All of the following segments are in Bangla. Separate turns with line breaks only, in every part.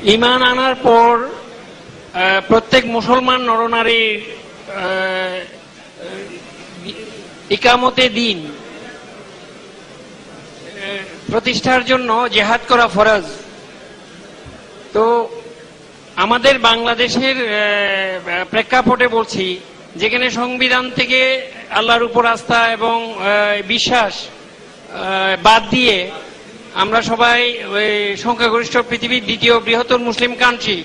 ঈমান আনার পর প্রত্যেক মুসলমান নরনারীর ইকামতে দ্বীন প্রতিষ্ঠার জন্য জিহাদ করা ফরজ। তো আমাদের বাংলাদেশের প্রেক্ষাপটে বলছি, যেখানে সংবিধান থেকে আল্লাহর উপর আস্থা এবং বিশ্বাস বাদ দিয়ে আমরা সবাই সংখ্যাগরিষ্ঠ পৃথিবীর দ্বিতীয় বৃহত্তর মুসলিম কান্ট্রি,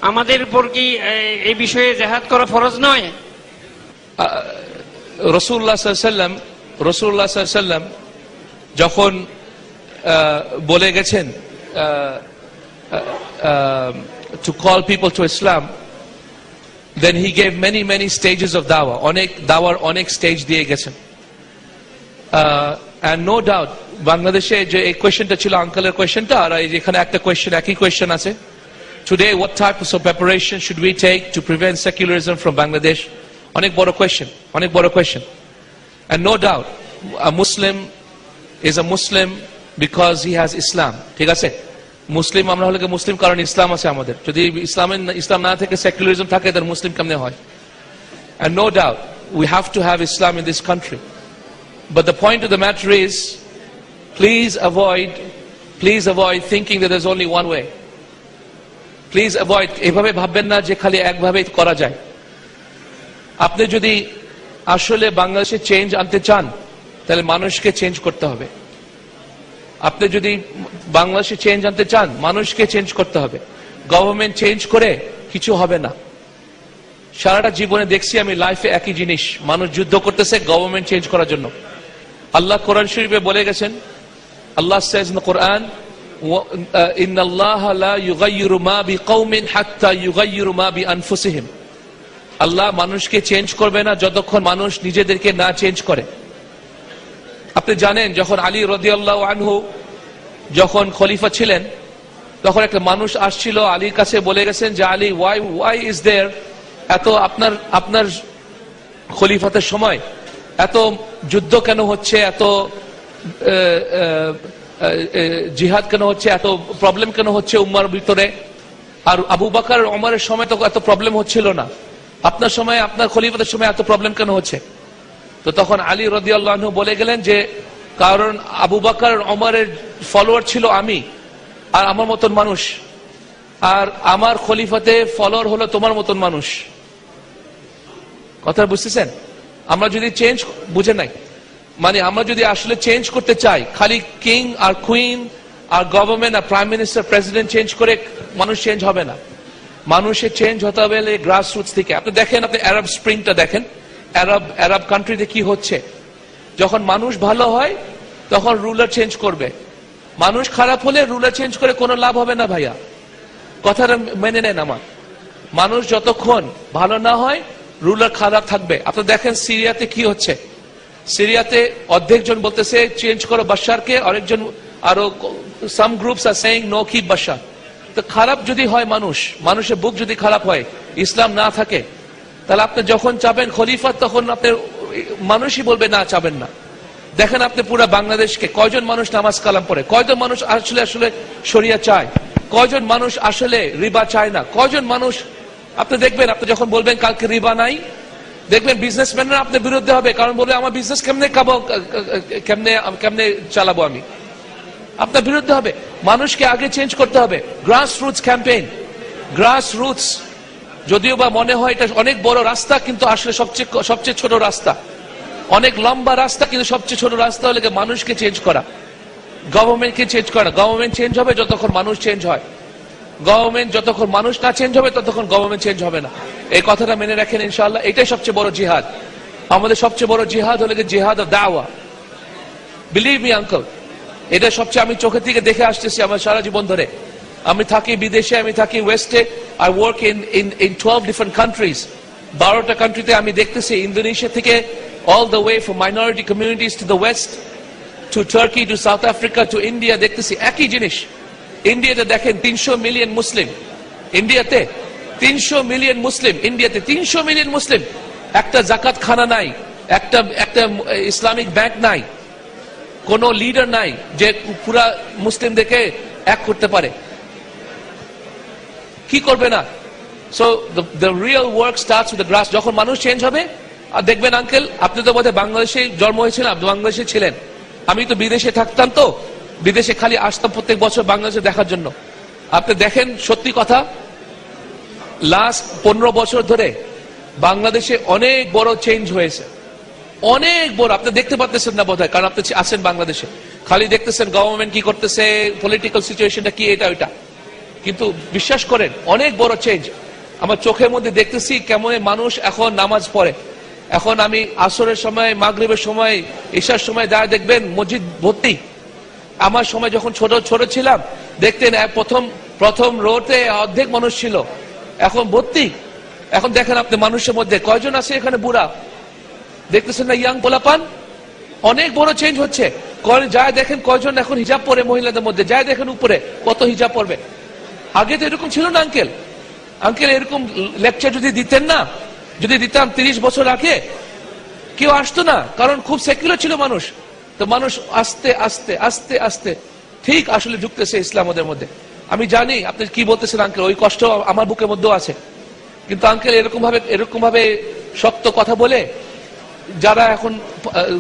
আমাদের উপর কি এই বিষয়ে জিহাদ করা ফরজ নয়?
রাসূলুল্লাহ সাল্লাল্লাহু আলাইহি ওয়াসাল্লাম যখন বলে গেছেন to call people to Islam, then he gave many stages of dawah. অনেক দাওয়ার অনেক স্টেজ দিয়ে গেছেন। and no doubt বাংলাদেশে যে এই কোয়েশ্চেনটা ছিল আঙ্কেলের কোয়েশ্চেনটা, আর এখানে একটা কোয়েশ্চেন, একই কোয়েশ্চেন আছে। Today what type of preparation should we take to prevent secularism from Bangladesh? অনেক বড় question. and no doubt a Muslim is a Muslim because he has Islam. ঠিক আছে, মুসলিম আমরা হলে মুসলিম কারণ ইসলাম আছে আমাদের। যদি ইসলাম না থেকে সেকুলারিজম থাকে, তাহলে মুসলিম কেমনে হয়? and no doubt we have to have Islam in this country, but the point of the matter is, please avoid thinking that there's only one way. Please avoid, এভাবে ভাববেন না যে খালি একভাবে করা যায়। আপনি যদি আসলে বাংলাদেশে চেঞ্জ আনতে চান, তাহলে মানুষকে চেঞ্জ করতে হবে। আপনি যদি বাংলাদেশে চেঞ্জ আনতে চান, মানুষকে চেঞ্জ করতে হবে। গভর্নমেন্ট চেঞ্জ করে কিছু হবে না। সারাটা জীবনে দেখছি আমি লাইফে একই জিনিস, মানুষ যুদ্ধ করতেছে গভর্নমেন্ট চেঞ্জ করার জন্য। আল্লাহ কোরআন শরীফে বলে গেছেন, Allah says in the Quran, inna Allah la yughayyiru ma biqaumin hatta yughayyiru ma bi anfusihim. আল্লাহ মানুষকে চেঞ্জ করবে না যতক্ষণ মানুষ নিজেদেরকে না চেঞ্জ করে। আপনি জানেন, যখন আলী রাদিয়াল্লাহু আনহু যখন খলিফা ছিলেন, তখন একটা মানুষ আসছিল আলীর কাছে, বলে গেছেন যে আলী, why is there এত আপনার খলিফাতের সময় এত যুদ্ধ কেন হচ্ছে, এত জিহাদ কেন হচ্ছে, এত প্রবলেম কেন হচ্ছে উম্মার ভিতরে? আর আবু বকর ওমরের সময় তো এত প্রবলেম হচ্ছিল না, আপনার সময়, আপনার খলিফাতের সময় এত প্রবলেম কেন হচ্ছে? তো তখন আলী রাদিয়াল্লাহু আনহু বলে গেলেন যে কারণ আবু বকর ওমরের ফলোয়ার ছিল আমি আর আমার মতন মানুষ, আর আমার খলিফাতে ফলোয়ার হলো তোমার মতন মানুষ। কথা বুঝতেছেন? আমরা যদি চেঞ্জ, বুঝে নাই মানে, আমরা যদি আসলে চেঞ্জ করতে চাই, খালি কিং আর কুইন আর গভর্নমেন্ট আর প্রাইম মিনিস্টার প্রেসিডেন্ট চেঞ্জ করে মানুষ চেঞ্জ হবে না। মানুষের চেঞ্জ হতে হবে গ্রাস রুটস থেকে। আপনি দেখেন, আপনি আরব স্প্রিংটা দেখেন, আরব কান্ট্রিতে কি হচ্ছে। যখন মানুষ ভালো হয় তখন রুলার চেঞ্জ করবে, মানুষ খারাপ হলে রুলার চেঞ্জ করে কোনো লাভ হবে না ভাইয়া, কথাটা মেনে নেন আমার। মানুষ যতক্ষণ ভালো না হয় রুলার খারাপ থাকবে। আপনি দেখেন সিরিয়াতে কি হচ্ছে, সিরিয়াতে অর্ধেকজন বলতেছে চেঞ্জ করো বাশারকে, আরেকজন আরো সাম গ্রুপস আর সেইং নো কিপ বাশার। তো খারাপ যদি হয় মানুষের বুক যদি খারাপ হয়, ইসলাম না থাকে, তাহলে আপনি যখন চাবেন খলিফা, তখন আপনার মানুষই বলবে না, চাবেন না। দেখেন আপনি পুরো বাংলাদেশকে, কয়জন মানুষ নামাজ কালাম পড়ে, কয়জন মানুষ আসলে শরিয়া চায়, কয়জন মানুষ আসলে রিবা চায় না, কয়জন মানুষ। আপনি দেখবেন, আপনি যখন বলবেন কালকে রিবা নাই, দেখবেন বিজনেসম্যানরা আপনার বিরুদ্ধে হবে, কারণ বলবে আমার বিজনেস কেমনে চালাবো আমি, আপনার বিরুদ্ধে হবে। মানুষকে আগে চেঞ্জ করতে হবে। গ্রাস রুটস ক্যাম্পেইন, গ্রাস রুটস, যদিও বা মনে হয় এটা অনেক বড় রাস্তা, কিন্তু আসলে সবচেয়ে ছোট রাস্তা। অনেক লম্বা রাস্তা, কিন্তু সবচেয়ে ছোট রাস্তা হলে মানুষকে চেঞ্জ করা, গভর্নমেন্টকে চেঞ্জ করা। গভর্নমেন্ট চেঞ্জ হবে যতক্ষণ মানুষ চেঞ্জ হয়, গভর্নমেন্ট যতক্ষণ মানুষ না চেঞ্জ হবে ততক্ষণ গভর্নমেন্ট চেঞ্জ হবে না। এই কথাটা মেনে রাখেন ইনশাআল্লাহ। এটাই সবচেয়ে বড় জিহাদ। আমাদের সবচেয়ে বড় জিহাদ হলো জিহাদ অফ দাওয়া। বিলিভ মি আঙ্কল, এটা সবচেয়ে, আমি চোখের থেকে দেখে আসতেছি আমার সারা জীবন ধরে। আমি থাকি বিদেশে, আমি থাকি ওয়েস্টে। I work in 12 different countries. 12টা কান্ট্রিতে আমি দেখতেছি, ইন্দোনেশিয়া থেকে all the way from minority communities to the west, to Turkey, to South Africa, to India, দেখতেছি একই জিনিস। ইন্ডিয়াতে দেখেন 300 মিলিয়ন মুসলিম, ইন্ডিয়াতে 300 মিলিয়ন মুসলিম, ইন্ডিয়াতে 300 মিলিয়ন মুসলিম। একটা জাকাত খানা নাই, একটা ইসলামিক ব্যাংক নাই, কোন লিডার নাই যে পুরা মুসলিমদেরকে এক করতে পারে। কি করবে না। So the real work starts with the grass. যখন মানুষ চেঞ্জ হবে, আর দেখবেন আঙ্কেল, আপনি তো বোধহয় বাংলাদেশে জন্ম হয়েছিলেন, আপনি বাংলাদেশে ছিলেন, আমি তো বিদেশে থাকতাম, তো বিদেশে খালি আসতাম প্রত্যেক বছর বাংলাদেশে দেখার জন্য। আপনি দেখেন, সত্যি কথা, লাস্ট 15 বছর ধরে বাংলাদেশে অনেক বড় চেঞ্জ হয়েছে, অনেক বড়। আপনি দেখতে পাচ্ছেন না বোধহয়, কারণ আপনি আছেন বাংলাদেশে, খালি দেখতেছেন গভর্নমেন্ট কি করতেছে, পলিটিক্যাল সিচুয়েশনটা কি, এটা ওইটা। কিন্তু বিশ্বাস করেন, অনেক বড় চেঞ্জ আমার চোখের মধ্যে দেখতেছি। কেমন মানুষ এখন নামাজ পড়ে। এখন আমি আসরের সময়, মাগরিবের সময়, ঈশার সময় যা দেখবেন মসজিদ ভর্তি। আমার সময় যখন ছোট ছোট ছিলাম, দেখতেন প্রথম রোতে অর্ধেক মানুষ ছিল, এখন ভর্তি। এখন দেখেন আপনি মানুষের মধ্যে কয়জন আছে এখানে বুড়া, দেখতেছেন না, ইয়াং পোলাপান। অনেক বড় চেঞ্জ হচ্ছে। যায় দেখেন কয়জন এখন হিজাব পরে মহিলাদের মধ্যে, যায় দেখেন উপরে কত হিজাব পরবে। আগে তো এরকম ছিল না আঙ্কেল। আঙ্কেল এরকম লেকচার যদি দিতেন না, যদি দিতাম 30 বছর আগে, কেউ আসতো না, কারণ খুব সেকুলার ছিল মানুষ। তো মানুষ আস্তে আস্তে আস্তে আস্তে ঠিক আসলে ঢুকতেছে ইসলাম ওদের মধ্যে। আমি জানি আপনি কি বলতেছেন আঙ্কেল, ওই কষ্ট আমার বুকের মধ্যেও আছে। কিন্তু আঙ্কেল এরকম ভাবে শক্ত কথা বলে যারা এখন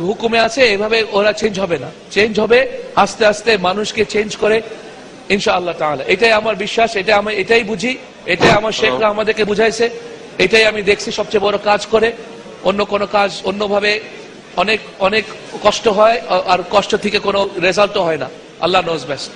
হুকুমে আছে, এভাবে ওরা চেঞ্জ হবে না। চেঞ্জ হবে আস্তে আস্তে, মানুষকে চেঞ্জ করে ইনশাআল্লাহ তাআলা। এটাই আমার বিশ্বাস, এটাই বুঝি, এটাই আমার শেখরা আমাদেরকে বুঝাইছে, এটাই আমি দেখছি সবচেয়ে বড় কাজ করে। অন্য কোনো কাজ অন্যভাবে অনেক অনেক কষ্ট হয়, আর কষ্ট থেকে কোনো রেজাল্টও হয় না। আল্লাহ নোজ বেস্ট।